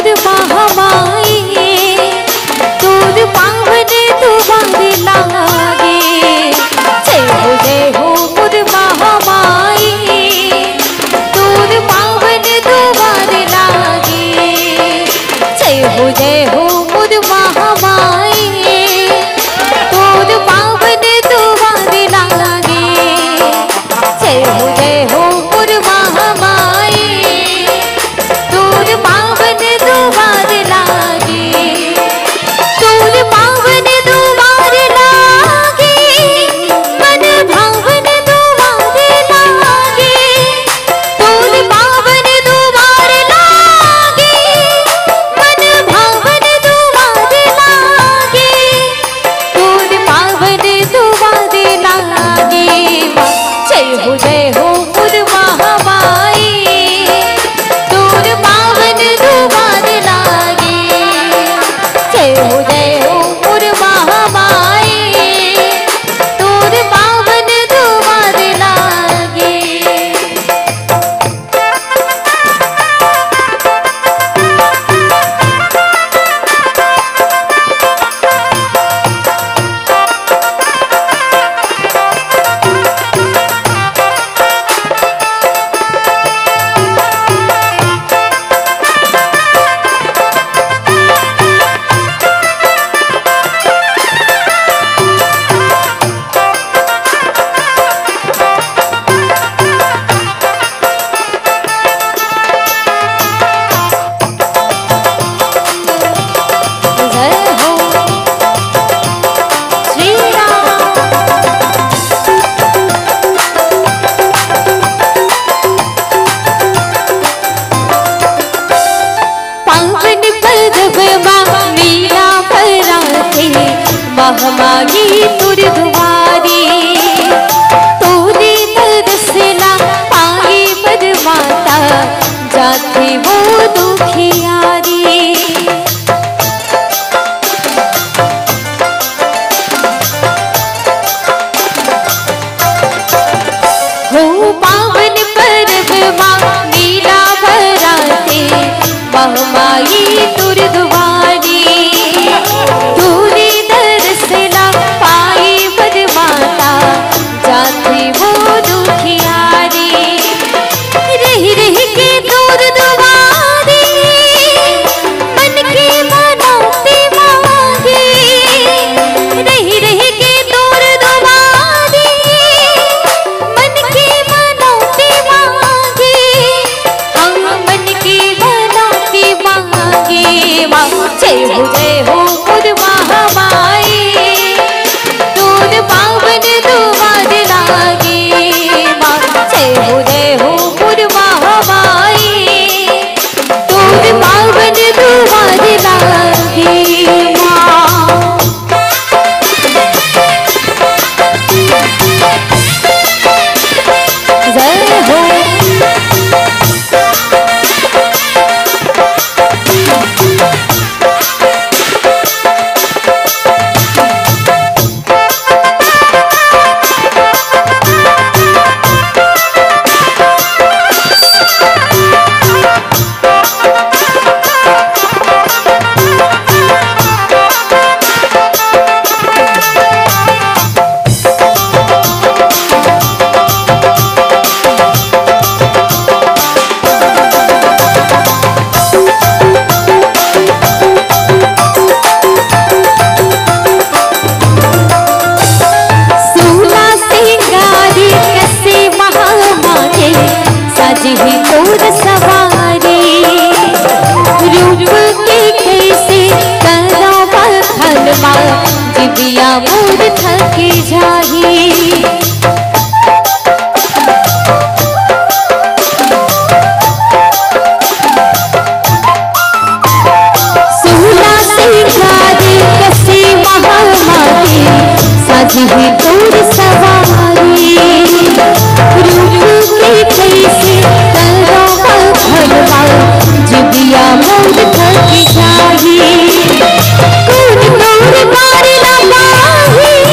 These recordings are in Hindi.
मोर महामाई दूध पावन दुआर लागे। जय हो मोर महामाई दूध पावन दुआर लागे। जय हो मोर महामाई दूध पावन दुआर लागे। जय हो मोर महामाई दूध पावन दुआर लागे। दूध पावन दुआर लागे मन भावन दुआर लागे। दूध पावन दुआर लागे मन भावन दुआर लागे। दूध पावन दुआर लागे। जय हो मोर महामाई दूध पावन दुआर लागे। जय हो मोर महामाई दूध पावन दुआर लागे। महामाई तुर दुआरी तोरे तरसला पाई पर माता जाती वो दुखियारी। हो पावन पर्व माँ मीरा भराते महामाई तुर दुआरी। तोरे तरसला पाई पर माता जाती वो दुखियारी। रही रही के दूर दुआरी मन के मनाते मांगे। रही रही के दूर दुआरी मन के मनाते मांगे। हम मन के मनाते मांगे। जय हो मोर महामाई दूध पावन दुआर लागे। जय हो मोर महामाई दूध पावन दुआर लागे। जय हो जिबिया मोर थकी जाही। सोला सिंगारी कसी महामारी साजी तोर सवारी। रूप के कैसे करो भलवा जिबिया मोर थकी जाही। कौन तोर मारे ना पाही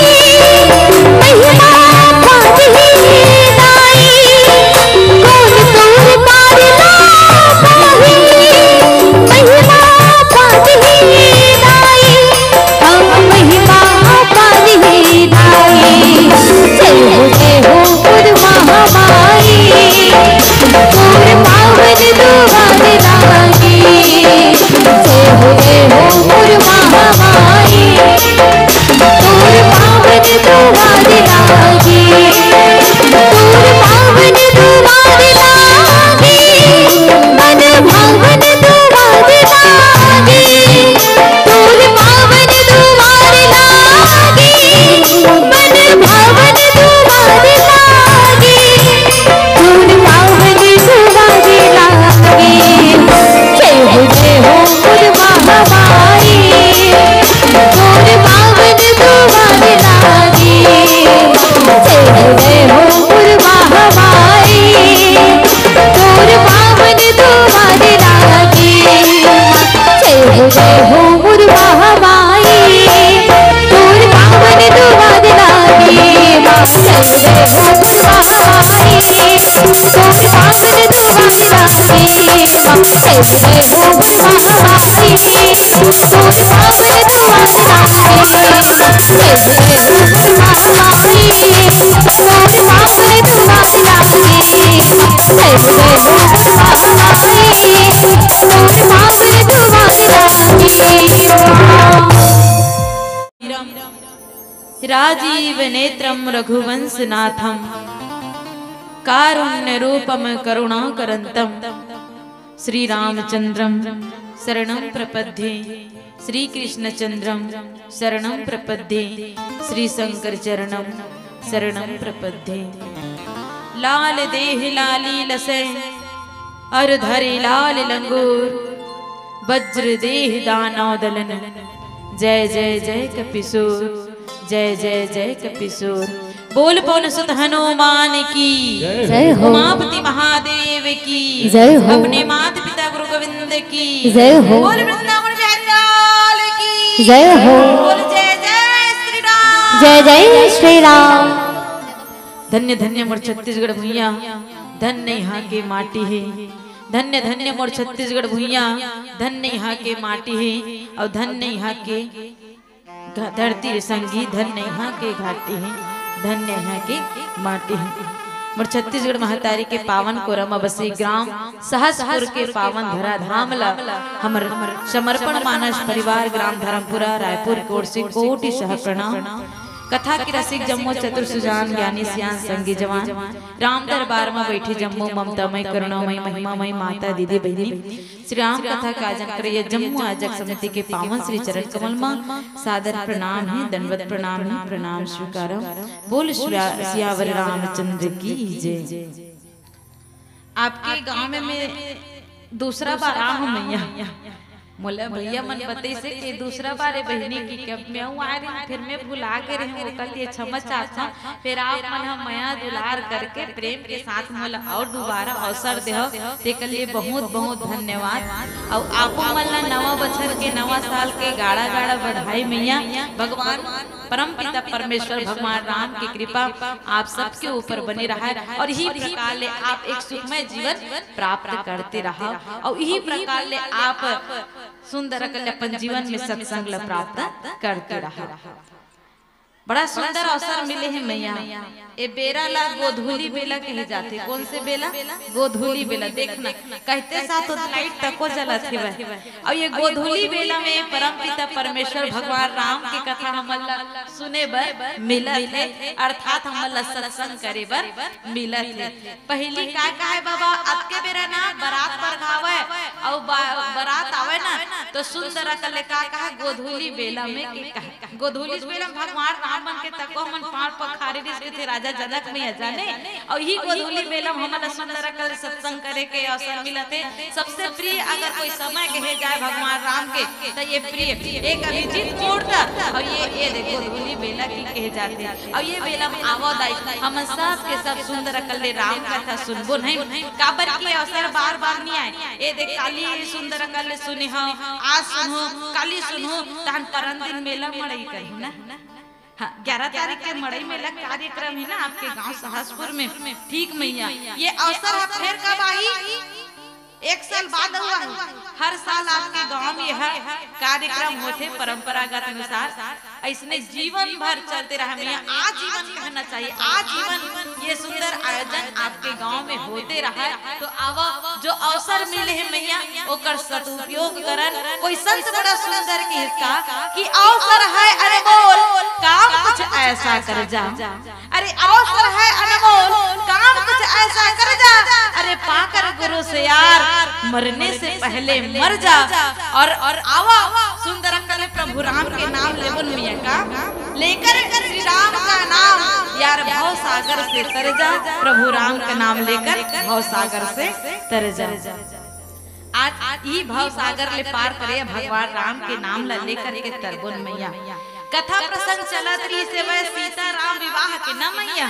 जय हो मुर्गा हमाई तोर पावन दुआर लागे माँ जय जय हो मुर्गा हमाई तोर पावन दुआर लागे माँ जय जय हो मुर्गा हमाई तोर पावन दुआर लागे माँ जय जय हो मुर्गा हमाई तोर पावन दुआर लागे माँ जय जय हो मुर्गा हमाई तोर पावन दुआर राजीव नेत्रम रघुवंश नाथम कारुण्य रूपम करुणाकरंतम श्री रामचंद्रम शरणं प्रपद्ये श्री कृष्णचंद्रम शरणं प्रपद्ये श्री शंकर चरणम शरणं प्रपद्ये। लाल देह लाली लसे अर धरे लाल लंगूर वज्र देह दानव दलन जय जय जय कपिसूर जय जय जय कपिसूर। बोल पवन सुत हनुमान की जय हो उमापति महादेव की जय हो अपने माता पिता गुरु गोविंद की जय हो बोल वृंदावन बिहारी लाल की जय हो बोल जय जय श्री राम जय जय श्री राम। धन्य धन्य मोर छत्तीसगढ़ भुइया धन्य यहाँ के माटी है धन्य धन्य मोर छत्तीसगढ़ भुइया धन्य यहाँ के माटी है और धन्य यहाँ के धरती संगी धन्य यहाँ के घाटी है धन्य यहाँ के माटी है। मोर छत्तीसगढ़ महतारी के पावन कोरम बसी ग्राम सहसपुर के पावन धरा धाम ला हमर समर्पण मानस परिवार ग्राम धर्मपुरा रायपुर कोट से कोटि सह प्रणाम। कथा की रसिक जम्मू चतुर सुजान ज्ञानी सियान संगी जवान राम दरबार में बैठी जम्मू ममतामय करुणामय महिमामय माता दीदी बहनी श्री राम कथा का आयोजन करे जम्मू आयोजक समिति के पावन श्री चरण कमल में सादर प्रणाम है दंडवत प्रणाम है प्रणाम स्वीकार। बोल सियावर रामचंद्र की जय। आपके गांव में मैं दूसरा बार आ हूं मैया मोला भैया मन बते से कि दूसरा बार बहनी की कब मैं आ रही फिर मैं भुला के रही हूं कल ये क्षमा चाहता फिर आप मन हम माया दुलार करके प्रेम के साथ मोला और दोबारा अवसर देहो ते के लिए बहुत बहुत धन्यवाद। और आप मन ला नवा बछर के नवा साल के गाड़ा गाड़ा बधाई मैया। भगवान परम पिता परमेश्वर भगवान राम की कृपा आप सबके ऊपर बनी रहा और यही प्रकार ले आप एक सुखमय जीवन प्राप्त करते रहा और यही प्रकार ले आप सुंदर अपन जीवन में सत्संग प्राप्त करते रहा। बड़ा सुंदर अवसर मिले हैं मैया। ए बेरा ला गोधूली बेला कहे जाते। कौन से बेला? गोधूली बेला। देखना कहते साथ तो लाइट तको जलत है और ये गोधूली बेला में परम पिता परमेश्वर भगवान राम की कथा हमला सुने बर मिलत है अर्थात हमला सत्संग करे बर मिलत है। पहली का है बाबा अब के बेरा ना बारात पर गावे और बारात आवे ना तो सुंदर कले का गोधूली बेला में गोधूली बेला भगवान राम मन के तको मन पार पखारे थे राजा जनक में जाने और यही गोधूली बेला हमारा सुंदर कल सत्संग करे के अवसर मिलते। सबसे प्रिय अगर कोई समय कहे जाए भगवान राम के तो ये प्रिय एक अभिजीत कोड़ता और ये देखो गोधूली बेला की कहे जाते और ये बेला में आवद आई हम सब के सब सुंदर कल राम कथा सुनबो नहीं काबर की अवसर बार बार नहीं आए। ये देख काली सुंदर कल सुनी हो आज सुनो काली सुनो तहन परन दिन मेला मड़ई कही ना 11 तारीख के मड़ई मेला कार्यक्रम है ना आपके गांव सहसपुर में। ठीक मैया ये अवसर फिर कब आई? एक साल बाद हुआ है। हर साल आपके गांव में यह कार्यक्रम होते परंपरागत अनुसार ऐसने जीवन भर चलते रहा मैया। आजीवन कहना चाहिए आजीवन ये सुंदर आयोजन आपके गांव में होते रहा। तो अब जो अवसर मिले हैं मैया ओकर सदुपयोग करन। कोई संत बड़ा सुंदर की हिस्सा कि अवसर है अनमोल काम कुछ ऐसा कर जा। अरे अवसर है अनमोल काम कुछ ऐसा कर जा। अरे पाकर गुरु से यार मरने से पहले मर जा। और आवा सुंदर कले प्रभु राम के नाम लेवन मिया का लेकर श्री राम का नाम यार भव सागर से तर जा। प्रभु राम का नाम लेकर भव सागर से तर जा। आज ही भव सागर ले पार करे भगवान राम के नाम ला लेकर के तरबुन मैया। कथा प्रसंग चलत रही से वह सीता राम विवाह के न मैया।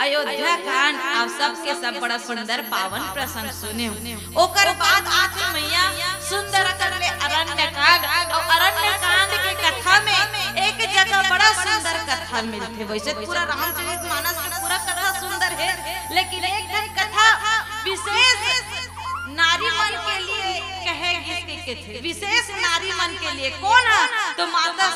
अयोध्या कांड आप सबके सब बड़ा सुंदर पावन प्रसंग सुने। ओकर बाद आखिर मैया सुंदर कर ले अरण्य कांड। और अरण्य कांड के कथा में एक जगह बड़ा सुंदर कथा मिलते। वैसे पूरा रामचरितमानस की पूरा कथा सुंदर है, लेकिन एक कथा विशेष नारी मन के लिए कहे किसके थे, विशेष नारी मन के लिए कौन है? तो माता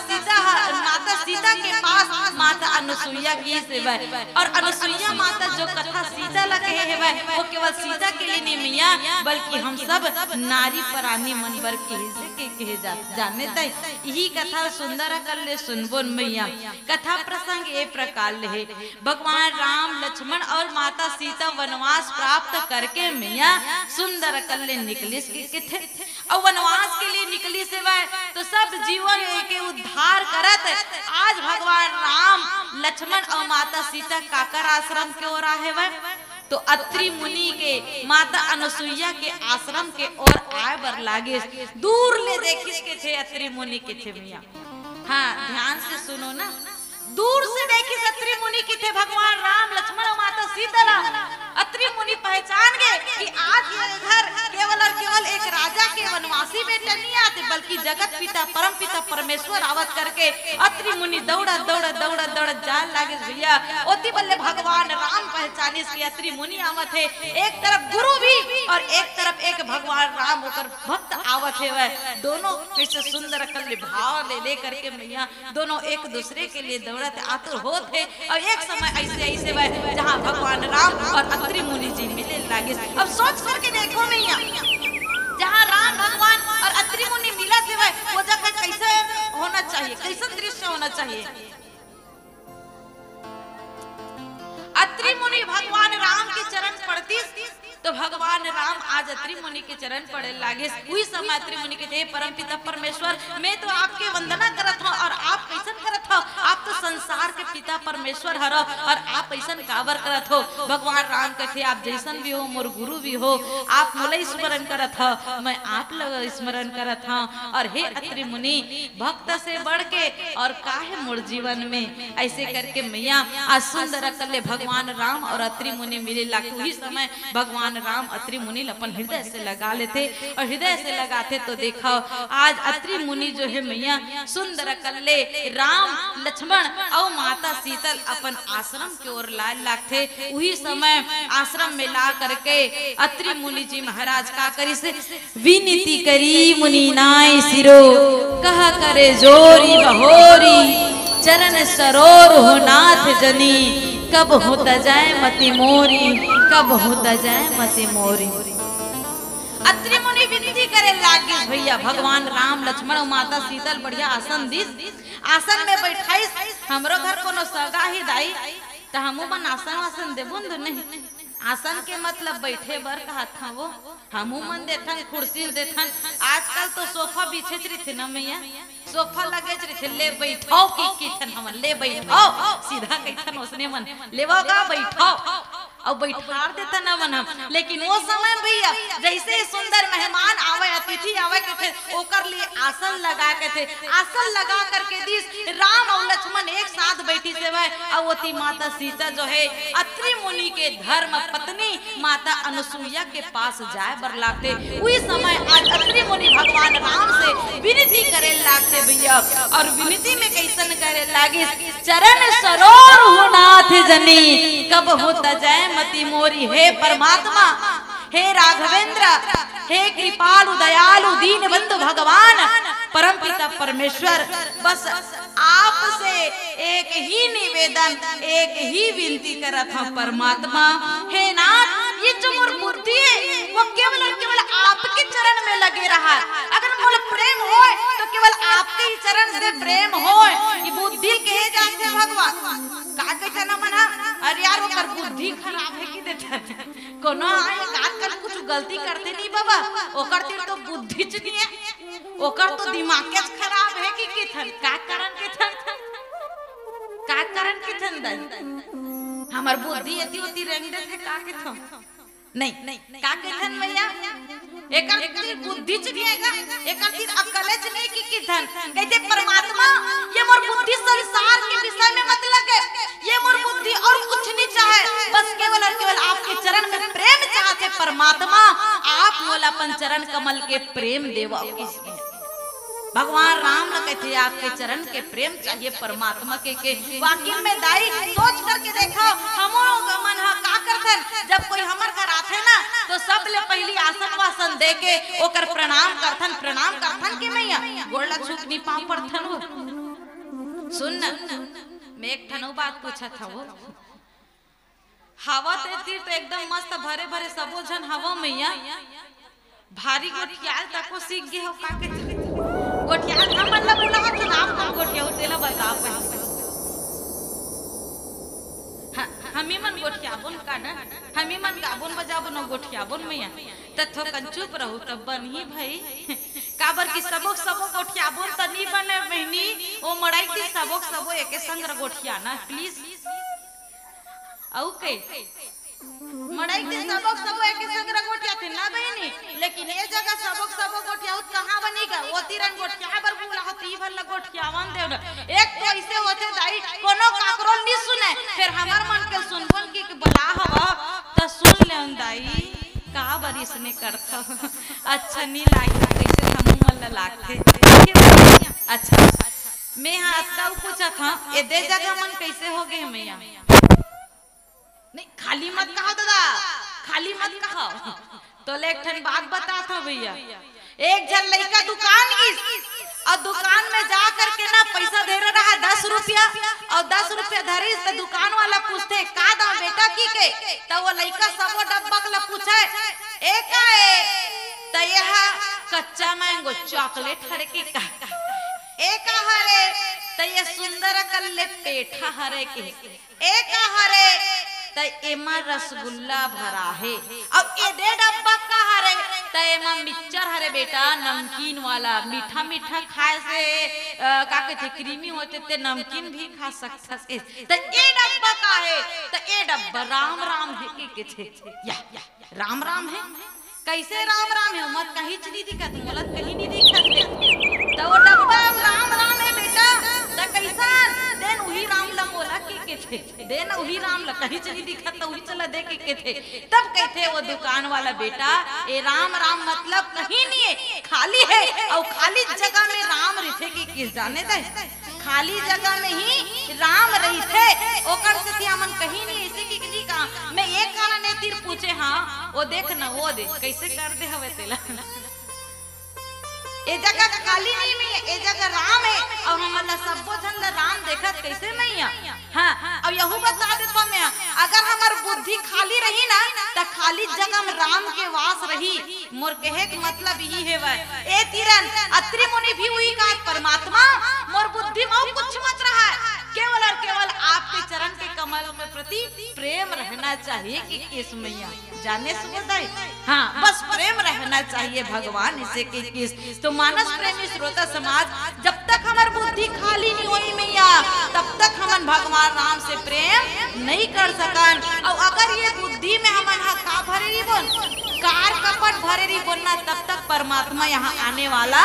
सीता के पास माता अनुसुईया की सेवा। और अनुसुईया माता जो कथा सीता लगे है वो केवल सीता के लिए नहीं मैया, बल्कि हम सब नारी प्राणी मन बर कहे जाने दे। यही कथा सुंदर कर ले सुनबो मैया। कथा प्रसंग ए प्रकार है, भगवान राम लक्ष्मण और माता सीता वनवास प्राप्त करके मैया सुंदर कर ले निकली के थे। और वनवास के लिए निकली से वह तो सब जीवन के उद्धार करत। आज भगवान राम लक्ष्मण और माता सीता काकर आश्रम के ओर आए वह तो अत्रि मुनि के माता अनुसुईया के आश्रम के ओर आए बर लागे। दूर ले देखिस के थे अत्रि मुनि के थे मिया। हाँ ध्यान से सुनो ना, दूर से देखिस अत्रि मुनि के थे भगवान राम लक्ष्मण और माता सीता। अत्रि मुनि पहचान गए कि आज ये घर केवल और केवल एक राजा के वनवासी बेटे नहीं आते, बल्कि जगत पिता परम पिता परमेश्वर आवत करके अत्रि मुनि दौड़ा दौड़ा दौड़ा दौड़ा जाल लागे भैया। ओती बल्ले भगवान राम पहचाने कि अत्रि मुनि आवत है। एक तरफ गुरु भी और एक तरफ एक भगवान राम होकर भक्त आवत है। वह दोनों कैसे सुंदर कल भाव ले करके मैया दोनों एक दूसरे के लिए दौड़त आतुर होत है। और एक समय ऐसे वह जहाँ भगवान राम और अत्रि मुनि जी मिले लागे। अब सोच करके देखो मैया, जहाँ राम भगवान और अत्रि मुनि मिला थे वो जगह कैसे होना चाहिए, कैसा दृश्य होना चाहिए? अत्रि मुनि भगवान राम के चरण पड़ती तो भगवान राम आज अत्रि मुनि के चरण पड़े लागे। उसी समय अत्रि मुनि के थे परम पिता परमेश्वर मैं तो आपके वंदना करत हूँ और आप कैसन करत हो? आप तो संसार के पिता परमेश्वर हरो और आप ऐसन काबर करत हो? भगवान राम कहते आप जैसन भी हो मोर गुरु भी हो, आप मोला स्मरण करत हो, मैं आप लोग स्मरण करत हूँ। और हे अत्रि मुनि भक्त से बढ़ के और काहे मोर जीवन में ऐसे करके मैया आज सुंदर कले भगवान राम और अत्रि मुनि मिले लागे। उसी समय भगवान राम अत्रि मुनि अपन हृदय से लगा लेते और हृदय से लगाते तो देखो आज अत्रि मुनि जो है मैया सुंदर कल्ले राम लक्ष्मण और माता सीतल अपन आश्रम की ओर लाल लागते। वही समय आश्रम में ला करके अत्रि मुनि जी महाराज का करी से विनती करी मुनि नाय सिरो कहा करे जोरी बहोरी चरण सरोर हो नाथ जनी कब होता जाए मति मोरी कब होता जाए मति मोरी। अत्रि मुनि विनती करे लागे भैया भगवान राम लक्ष्मण और माता सीतल बढ़िया आसन दिस आसन में बैठाइस। हमरो घर कोनो सगा ही दाई तो हमू बन आसन वासन देबुन नहीं। आसन के मतलब बैठे बर कहत था वो हमू मन देथन कुर्सी देथन। आजकल तो सोफा बिछे रही ना मैया, सोफा लगे रही ले बैठो की हम ले बैठो सीधा कहथन उसने मन लेवोगा बैठो और बैठार देता ना मन। लेकिन वो समय भैया जैसे सुंदर मेहमान आवे अतिथि आवे के थे ओकर लिए आसन लगा के थे। आसन लगा करके दिस राम और लक्ष्मण एक साथ बैठी से वह अवती माता सीता जो है अत्रि मुनि के धर्म पत्नी माता अनुसुईया के पास जाए बर लागते। उस समय आज अत्रि मुनि भगवान राम से विनती करे लागते भैया। और विनती में कैसन करे लागी चरण सरोर हो नाथ जनी कब होता जाए मति मोरी। हे परमात्मा हे राघवेंद्र हे कृपालु दयालु दीन बंधु भगवान परम पिता परमेश्वर बस आपसे एक ही निवेदन एक ही विनती करत हूँ परमात्मा हे नाथ ये जो मोर बुद्धि है वो केवल और केवल आपके चरण में लगे रहा। अगर मोर प्रेम हो तो केवल आपके ही चरण से प्रेम हो। ये बुद्धि के जाते भगवान का कहता ना मना अरे यार वो कर बुद्धि खराब है कि देता कोनो आए आजकल कुछ गलती करते नहीं बाबा ओकर तीर तो बुद्धि च नहीं है ओकर तो दिमाग के खराब है कि किथन का कारण किथन दई हमर बुद्धि एती होती रंग दे का किथन नहीं का किथन भैया एकर बुद्धि च नहीं आएगा एकर तीर अकल च नहीं कि किथन कहते परमात्मा ये मोर बुद्धि संसार के विषय में मत लगे ये मोर बुद्धि और कुछ नहीं चाहे बस केवल और केवल आपके चरण में प्रेम चाहते परमात्मा परमात्मा आप मोला अपन चरण कमल के प्रेम देवा। भगवान राम ने कहते आपके चरण के प्रेम चाहिए परमात्मा के वाकई में दाई सोच करके देखो हमो मन हा का करथन जब कोई हमर घर आथे ना तो सब ले पहली आसन वासन दे के ओकर प्रणाम करथन के मैया गोड़ छूक नी पाँव पड़थन हो। सुन मैं एक ठनो बात पूछा था वो हवा तेती तो एकदम मस्त भरे भरे सबो जन हवा मैया भारी गोठियाल तको सीख गए हो का के गोठियाल हम मतलब बोला हो नाम हम गोठिया तेला बता हमी मन गोठियाबोन का ना हमी मन गाबोन बजाबोन गोठियाबोन मैया तथो कंचुप रहू तब बन ही भाई काबर की सबोक गोठियाबोन त नहीं बने बहनी ओ मड़ाई की सबोक एके संग गोठिया ना प्लीज औ के मड़ाई के सबोक एके संग गोठिया थे ना बहनी लेकिन ये जगह सबोक गोठिया कहां बनेगा वो तिरन गोठिया बर बोला हो ती भल गोठियावन देव एक तो ऐसे होते दाई कोनो काकरोल नहीं सुने फिर हमार मन के सुनबन की बला हवा त सुन ले दाई का बरिस ने करथा अच्छा नहीं लागी कैसे हम मन लागथे अच्छा मैं हाथ का पूछा था ये दे जगह मन कैसे हो गए मैया नहीं खाली मत कहो दादा खाली मत कहो तो लेखन बात बता था भैया एक जन लड़का दुकान और दुकान में जा करके ना पैसा दे रहा 10 रुपया और 10 रुपया धरी तो दुकान वाला पूछते का दाम बेटा की के तो वो लड़का सबो डब्बा ला पूछे एक तो यह कच्चा मैंगो चॉकलेट हरे के का एक हरे तो ये सुंदर कल्ले पेठा हरे के एक हरे तो एमा रसगुल्ला भरा है अब ये दे डब्बा का हरे तो एमा मिक्सचर हरे बेटा नमकीन वाला मीठा मीठा खाए से का कहते क्रीमी होते ते नमकीन भी खा सकता है तो ये डब्बा का है तो ये डब्बा राम राम है के थे या राम राम है कैसे राम राम है मत कहीं नहीं दिखत मोला कहीं नहीं दिखत तो वो डब्बा राम राम है बेटा तो कैसा देन वही राम ला मोला के थे देन वही राम ला कहीं नहीं दिखत तो वही चला दे के थे तब कहते वो दुकान वाला बेटा ये राम राम मतलब कहीं नहीं है खाली है और खाली जगह में राम रहते कि किस जाने दे खाली जगह में ही राम रही थे ओकर से हमन कहीं नहीं ऐसे की जी का मैं एक कारण ने तीर पूछे हां वो देख ना वो देख कैसे कर दे हवे तेला ए जगह खाली नहीं में ए जगह राम है और हमला सबो जन राम देखत कैसे मैया हां और यहू बता देतो मैं अगर हमर बुद्धि खाली रही ना त खाली जगह में राम के वास रही मोर कहे के मतलब यही है ए तिरन अत्रि मुनि भी हुई का परमात्मा मोर बुद्धि में कुछ मत रहा है केवल और केवल आपके चरण के कमल में प्रति प्रेम रहना चाहिए कि किस मैया जाने सुबह हाँ बस प्रेम रहना चाहिए भगवान इसे कि किस तो मानस प्रेमी श्रोता समाज जब तक हमारी बुद्धि खाली नहीं हुई मैया तब तक हम भगवान राम से प्रेम नहीं कर सकन और अगर ये बुद्धि में हम का भरे बोल कार कपट भरे बोलना तब तक परमात्मा यहाँ आने वाला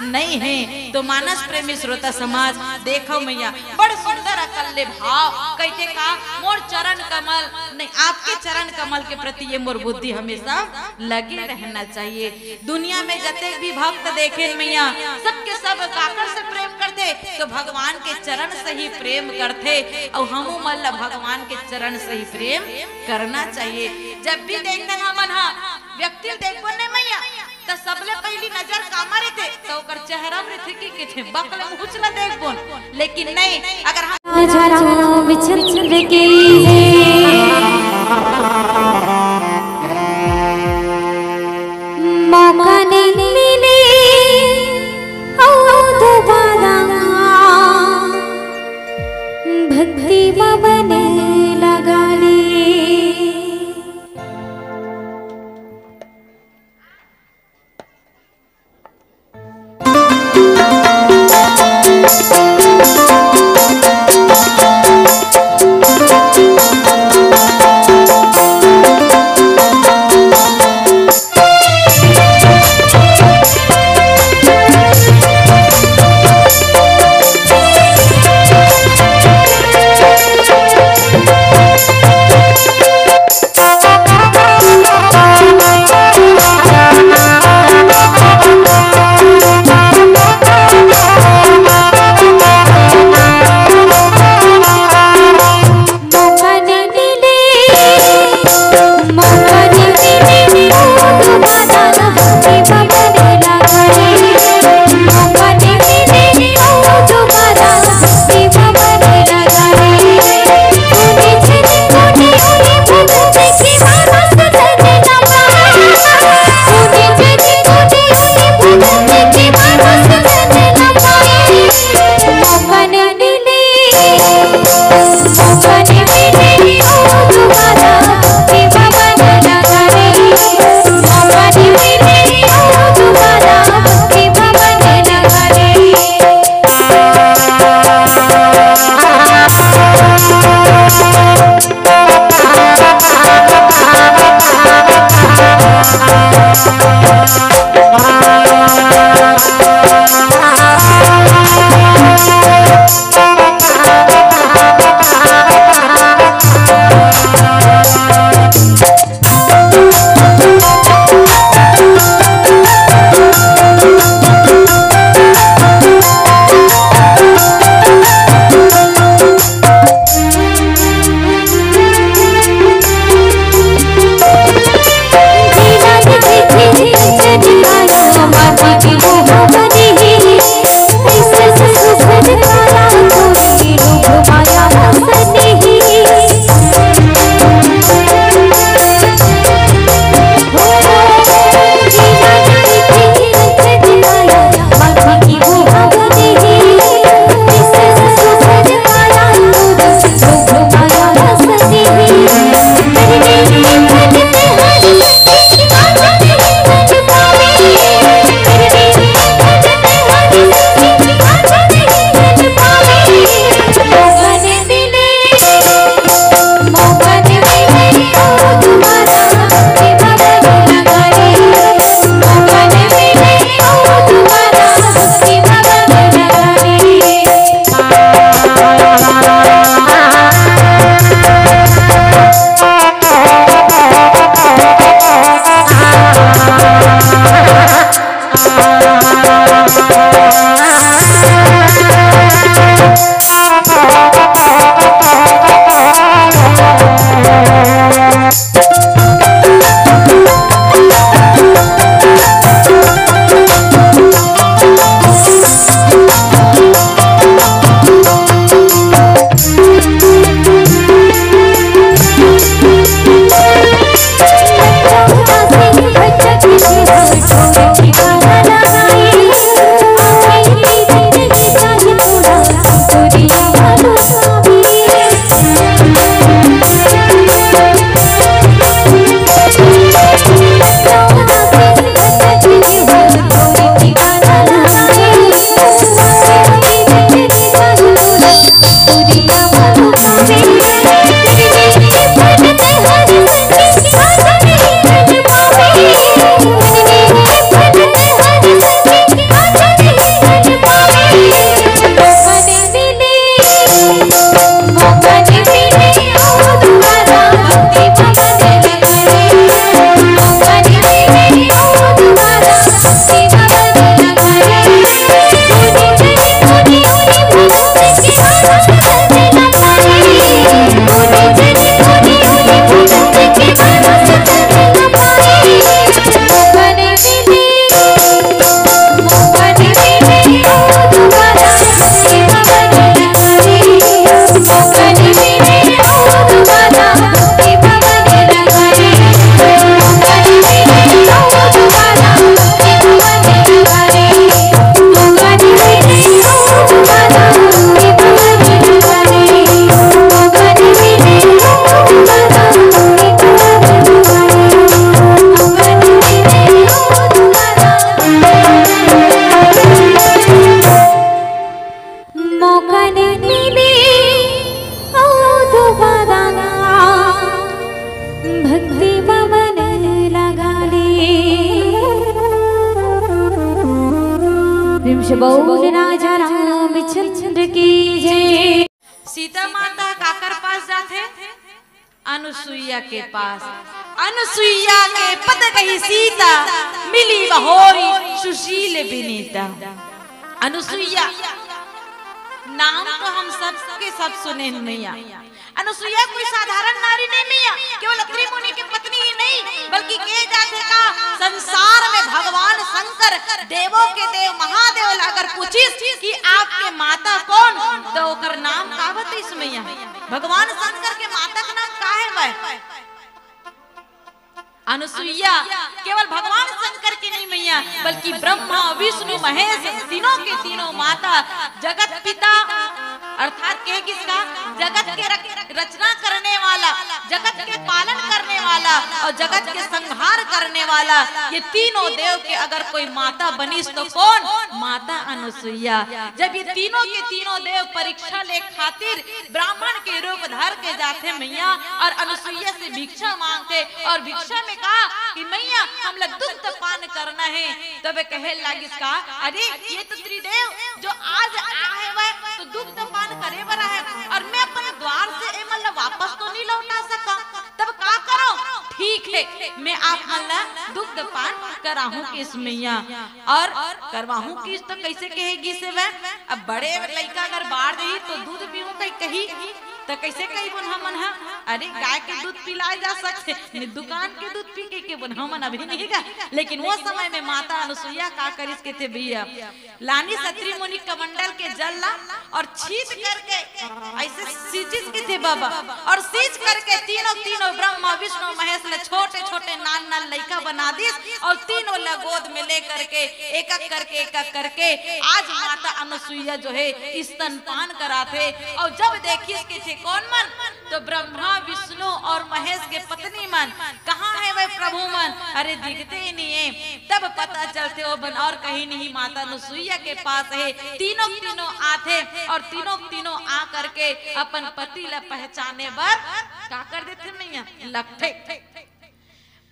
नहीं है। तो मानस प्रेमी श्रोता समाज देखो मैया बड़ सुंदर अकल्ले भाव कहते का मोर चरण कमल नहीं आपके चरण कमल के प्रति ये मोर बुद्धि हमेशा लगे रहना चाहिए। दुनिया में जते भी भक्त देखे मैया सबके सब काकर से प्रेम करते तो भगवान के चरण से ही प्रेम करते और हम मल्ल भगवान के चरण से ही प्रेम करना चाहिए। जब भी देखते हमन व्यक्ति देखबो ने मैया तो सबले पहली नजर कामरे थे तो ओकर चेहरा में थे कि थे बकले मुछला देखबो लेकिन नहीं अगर हम विचंद के मौका नहीं मिले और दोबारा भक्ति में लगा ले बोल राजा रामचंद्र की जय। सीता माता काकर पास जाते? अनुसुईया के पास। अनुसुईया के पद कही सीता, मिली बहोरी सुशील विनीता। अनुसुईया नाम तो हम सबके सब सुने मैया। अनुसुईया कोई साधारण नारी नहीं मैया, केवल अत्रि मुनि की पत्नी ही नहीं बल्कि के जाते का संसार में भगवान शंकर देवों के देव महादेव अगर पूछिस कि आपके माता कौन, तो ओकर नाम का बतिस मैया। भगवान शंकर के माता का नाम का है वह? अनुसुईया केवल भगवान शंकर की नहीं मैया, बल्कि ब्रह्मा विष्णु महेश तीनों के तीनों माता, जगत पिता अर्थात के किसका? जगत के रचना करने वाला, जगत के पालन करने वाला और जगत के संहार करने वाला, ये तीनों देव के अगर कोई माता बनीस तो कौन? माता अनुसुईया। जब ये तीनों के तीनों देव परीक्षा ले खातिर ब्राह्मण के रूप धर के जाते मैया और अनुसुईया से भिक्षा मांगते और भिक्षा में कहा कि मैया हम लोग दुग्ध पान करना है, तब तो कहे लगी इसका, अरे ये तो त्रिदेव जो आज आए हुए तो दुग्ध पान करे बरा है और मैं अपने द्वार से मतलब वापस तो नहीं लौटा सका, तब क्या करो? ठीक है मैं आप मतलब दुग्ध पान कराहूं किस मैया और करवाहूं किस, तो कैसे कहेगी से वह? अब बड़े लड़का अगर बाढ़ रही तो दूध पीऊं कही तो कैसे कही बुनहा मन? अरे गाय के दूध पिलाए जा सकते, दुकान के दूध पी के बुनहा मन अभी नहीं गा। लेकिन वो समय में माता अनुसुईया का करिस के थे भैया, लानी सत्री मुनि कमंडल के जल ला और छींच करके ऐसे सींचिस के थे बाबा, और सींच करके तीनों तीनों ब्रह्मा विष्णु महेश ने छोटे छोटे नान नान लड़का बना दिस और तीनों ला गोद में ले करके एक एक करके आज माता अनुसुईया जो है स्तनपान कराते। और जब देखिस के थे कौन मन? तो ब्रह्मा विष्णु और महेश के पत्नी मन। कहाँ है वह प्रभु मन? अरे दिखते ही नहीं है। तब पता चलते हो बन और कहीं नहीं माता अनुसुईया के पास है। तीनों तीनों आते और तीनों तीनों आ करके अपन पति ला पहचाने बर क्या कर देते मैया? लखते।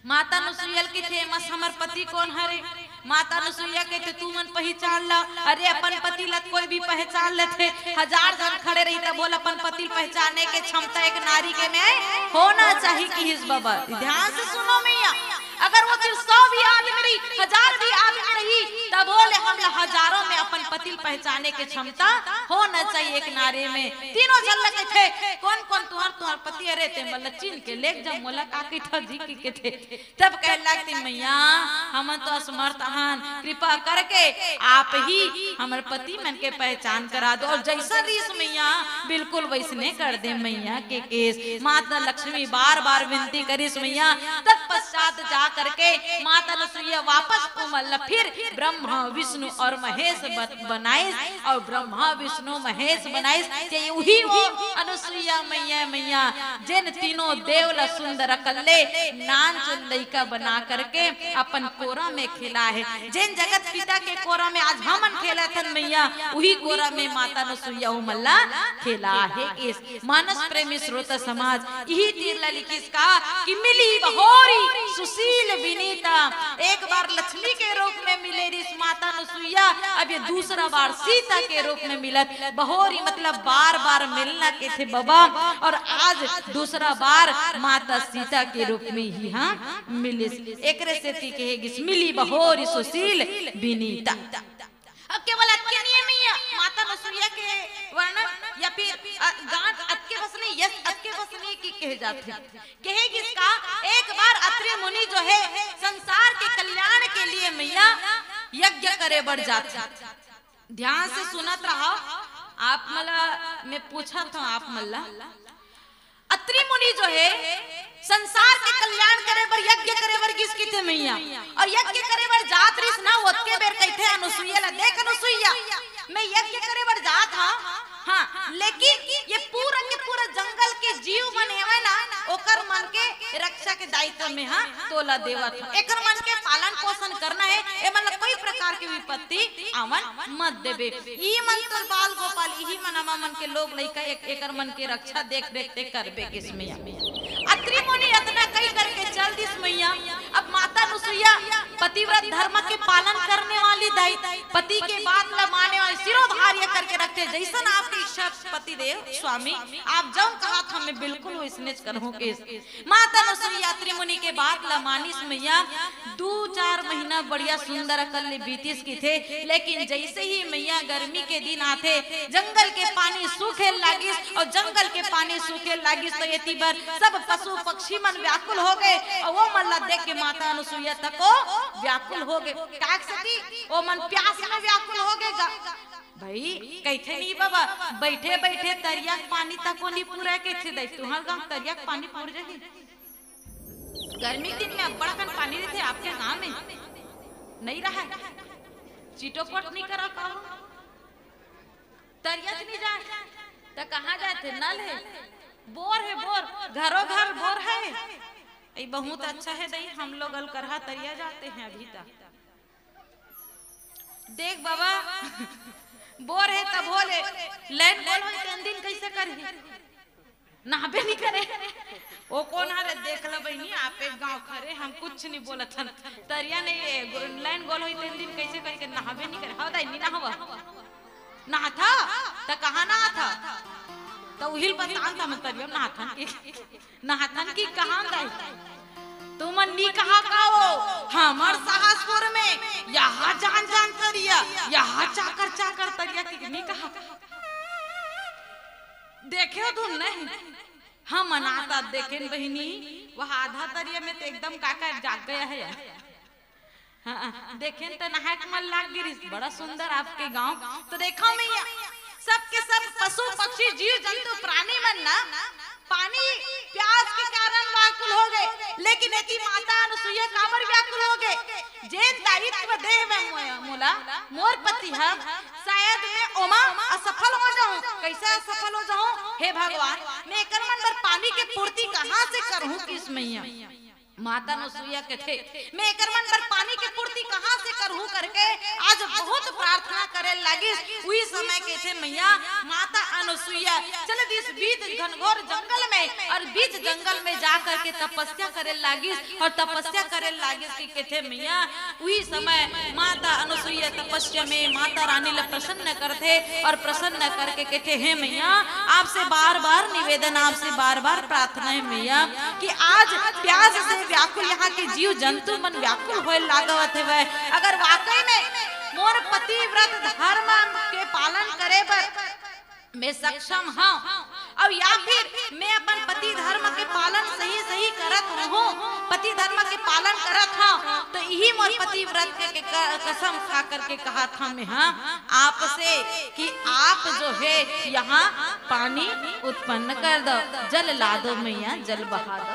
माता अनुसुईया के थे मस हमर पति कौन हरे? माता अनुसुईया के थे तू मन पहचान ला। अरे अपन पति ला कोई भी पहचान लेते, हजार जन खड़े रही तो बोल अपन पति पहचानने के क्षमता एक नारी के में होना चाहिए कि हिस बाबा। ध्यान से सुनो मैया, अगर वो 100 भी आदमी रही, 1000 भी आदमी रही, तब बोले हम हजारों में अपन पति पहचाने के क्षमता होना चाहिए एक नारी में। तीनों जन लगे थे कौन कौन तुहार पति? अरे ते मतलब चीन के लेक जब मोला काकी ठजी के थे। तब कह लगती मैया हम तो असमर्थ हन, कृपा करके आप ही हमारे पति मन के पहचान करा दो। और जैसा रीस मैया बिल्कुल वैसने कर दे मैया के केस। माता लक्ष्मी बार बार विनती करिस मैया, तब तत्पश्चात जा करके माता अनुसुईया वापस फिर ब्रह्मा विष्णु और महेश बनाए और ब्रह्मा विष्णु महेश बनाए वही वो अनुसुईया मैया जिन तीनों देवला सुंदर कल्ले नान लइका बना करके अपन कोरा में खेला है। जिन जगत पिता के कोरा में आज हमन खेला थन मैया वही कोरा में माता अनुसुईया मल्ला खेला है। इस मानस प्रेमी श्रोता समाज यही तीर लिखिस का कि मिली बहोरी सुशील विनीता, एक बार लक्ष्मी के रूप में मिले इस माता अनुसुईया, अब ये दूसरा बार सीता के रूप में मिलत। बहोरी मतलब बार बार मिलना के थे बाबा, और आज दूसरा बार माता सीता के रूप में ही हाँ मिलिस। एक रेसेती कहेगी मिली बहोरी सुशील विनीता। अब केवल अत्के नहीं मैया माता अनुसुईया के वर्णन या फिर गांठ अत्के बसने यस अत्के बसने की कहे जाते कहेगी इसका। एक बार अत्रि मुनि जो है संसार के कल्याण के लिए मैया यज्ञ करे बढ़ जाते। ध्यान से सुनत रहो आप मला मैं पूछा था आप मल्ला अत्रि मुनि जो है संसार के कल्याण करे बर यज्ञ करे बर किसकी थे मैया, और यज्ञ करे बर जात रिस ना होतके बेर कहते अनुसुईया ला देख अनुसुईया मैं यज्ञ करे बर जात हाँ, लेकिन ये पूरा के पूरा जंगल के जीव मन है ना ओकर मन के रक्षा के दायित्व में हाँ तोला देवत एकर मन के पालन पोषण करना है। ए मतलब कोई प्रकार की विपत्ति आवन मत देबे। ई मन तो बाल गोपाल यही मनमा मन के लोग लइका एकर मन के रक्षा देख देख करबे किसमें। अत्रि मुनि इतना कई करके चल दिस मैया। अब माता अनुसुईया पतिव्रत धर्म के पालन करने वाली दाई, पति के बात न माने वाली सिरोधार्य करके रखते। जैसन आपकी इच्छा पति देव स्वामी आप जब कहा था मैं बिल्कुल वैसने करहूं के। माता अनुसुईया अत्रि मुनि के बात ल मानिस मैया 2-4 महीना बढ़िया सुंदर अकल बीतीस की थे। लेकिन जैसे ही मैया गर्मी के दिन आते जंगल के पानी सूखे लागिस, और जंगल के पानी सूखे लागिस तो ये बार सब पशु पक्षी मन व्याकुल हो गए, और वो मल्ला देख के माता अनुसुईया तको व्याकुल हो गए। काक सती वो मन प्यास में व्याकुल हो गए। भाई कहते नहीं बाबा बैठे बैठे तरिया पानी तको नहीं पूरा कैसे दे तुम्हारे गांव तरिया पानी पूर जाए। गर्मी दिन में बड़ा कन पानी रहते आपके गांव में नहीं रहा, चीटोपट नहीं करा पाओ तरिया नहीं जाए तो कहाँ जाते नल है बोर है बोर घरों घर बोर है। ये बहुत अच्छा है दई हम लोग अलकरहा तरिया जाते हैं अभी तक। देख बाबा बोर है तब बोले लाइन बोल हो 3 दिन कैसे करे नहाबे नहीं करे वो कौन हरे देख लो बहनी आप एक गांव खरे हम कुछ नहीं बोलत हन तरिया नहीं लाइन गोल हो 3 दिन कैसे करके नहाबे नहीं करे। हाँ दाई नहीं नहावा नहा था तो कहाँ नहा था तो उहिल बतान था मैं तरिया नहाथन की कहाँ दाई तुम नी कहा काओ हमर साहसपुर में यहाँ जान जान तरिया यहाँ चाकर चाकर तरिया की नी कहा देखे तुम नहीं हम अनाता देखे बहनी वह आधा तरिया में तो एकदम काका जाग गया है। हाँ, देखे तो नहाक मन लाग गिरी बड़ा सुंदर आपके गांव तो देखा मैया सबके सब पशु पक्षी जीव जंतु प्राणी मन ना पानी प्यास के कारण व्याकुल हो गए। लेकिन एती माता अनुसुईया काबर व्याकुल हो गए जे दायित्व देह में मोला मोर पति है शायद मैं ओमा असफल हो जाऊं। कैसे असफल हो जाऊं हे भगवान मैं एकर मन पर पानी के पूर्ति कहां से करूं किस मैया। माता अनुसुईया के थे मैं एकर मन पर पानी की पूर्ति कहां से करूं करके आज बहुत प्रार्थना करे लगी। उसी समय के थे मैया माता अनुसुईया चल दिस बीच घनघोर जंगल में और बीच जंगल में जा करके तपस्या करे लगी और तपस्या करे लगी के थे मैया। उसी समय माता अनुसुईया तपस्या में माता रानी ले प्रसन्न करते और प्रसन्न करके कहते हैं मैया आपसे बार बार निवेदन आपसे बार बार प्रार्थना है मैया कि आज प्यास से व्याकुल यहाँ के जीव जंतु मन व्याकुल होए लागत है। अगर वाकई में मोर पति व्रत धर्म के पालन करे पर मैं सक्षम हाँ और या फिर मैं अपन पति धर्म के पालन सही सही करत रहूं, पति धर्म के पालन करत हूं, तो यही मोर पति व्रत के कसम खा करके कहा था मैं आपसे कि आप जो है यहाँ पानी उत्पन्न कर दो, जल ला दो मैया, जल बहा दो।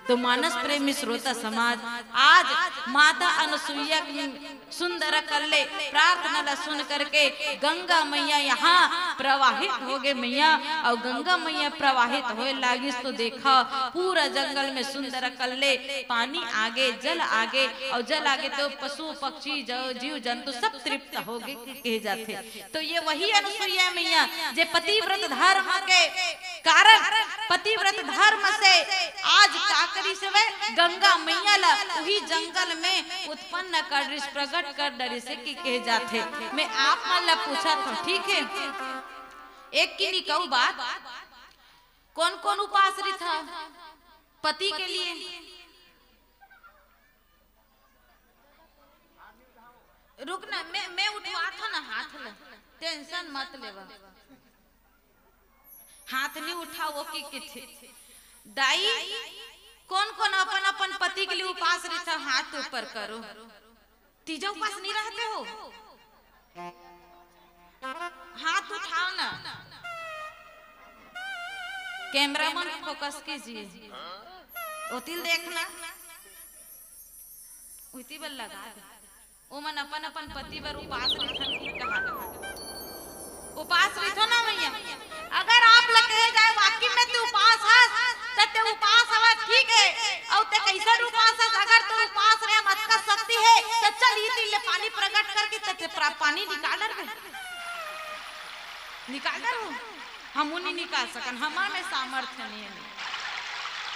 तो मानस प्रेमी श्रोता समाज आज माता अनसुईया की सुंदर करले प्रार्थना ला सुन करके गंगा मैया यहाँ प्रवाहित हो गए मैया। और गंगा मैया प्रवाहित होए लागी तो देखा पूरा जंगल में सुंदर करले पानी आगे, जल आगे, और जल आगे तो पशु पक्षी जीव जंतु सब तृप्त हो गए कहे जाते। तो ये वही अनसुईया मैया जे पतिव्रत धर्म के कारण, पतिव्रत धर्म से आज काकरी से वह गंगा मैया ला वही जंगल में उत्पन्न कर प्रकट कर डरी से की कहे जाते। मैं आप मन ला पूछा था, ठीक है, एक की निकऊ बात, कौन कौन उपासरी था पति के लिए? रुक ना, मैं उठवा था ना हाथ ला, टेंशन मत लेवा, हाथ नहीं उठा वो की किथे दाई। कौन कौन अपन अपन पति के लिए उपास रहता, हाथ ऊपर करो। तीजा उपास नहीं रहते हो, हाथ उठाओ ना। कैमरामैन फोकस कीजिए, ओतिल देखना, उती बल लगा ओ मन अपन अपन पति पर उपास रहन की कहा उपास रहो ना भैया। अगर आप लगे जाए वाकई में तू उपास है ते उपास हवा, ठीक है, और ते कैसा उपास है, अगर तू उपास रे मत का शक्ति है तो चल ये ले पानी प्रकट करके ते पानी निकाल कर निकाल कर हम नहीं निकाल सकन, हमार में सामर्थ्य नहीं है,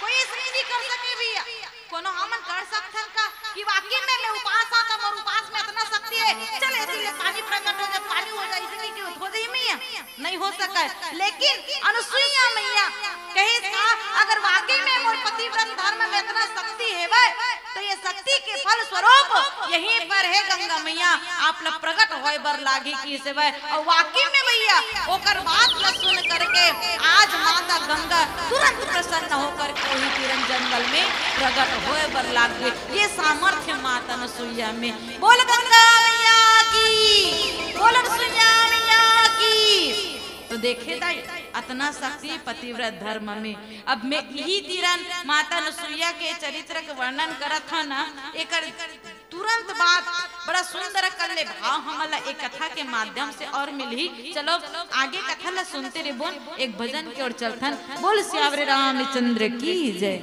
कोई इसलिए नहीं कर सके भैया। कोनो हमन कर सकथन का कि वाकई में मैं उपास आता, मोर उपास में इतना शक्ति है, चल इसलिए पानी प्रकट हो जाए, पानी हो जाए, इसलिए कि हो गई मैया नहीं हो सका। लेकिन अनसुईया मैया कहे का अगर वाकई में मोर पतिव्रत धर्म में इतना शक्ति है वह, तो ये शक्ति के फल स्वरूप यहीं पर है गंगा मैया आप लोग प्रकट होए बर लागी की से वह। और वाकई में भैया ओकर बात न सुन करके आज माता गंगा तुरंत प्रसन्न होकर वही तीरन जंगल में प्रकट होए बर लाग गए। ये सामर्थ्य माता अनसुईया में। बोल गंगा मैया की, बोल अनसुईया मैया की। तो देखे दाई इतना शक्ति पतिव्रत धर्म में। अब मैं यही तीरन माता अनसुईया के चरित्र के वर्णन करत था ना, एक तुरंत बात बड़ा सुंदर कर ले भाव हमला एक कथा के माध्यम से और मिली। चलो आगे कथा ला सुनते रे बोल, एक भजन की ओर चलथन। बोल श्यावरे रामचंद्र की जय।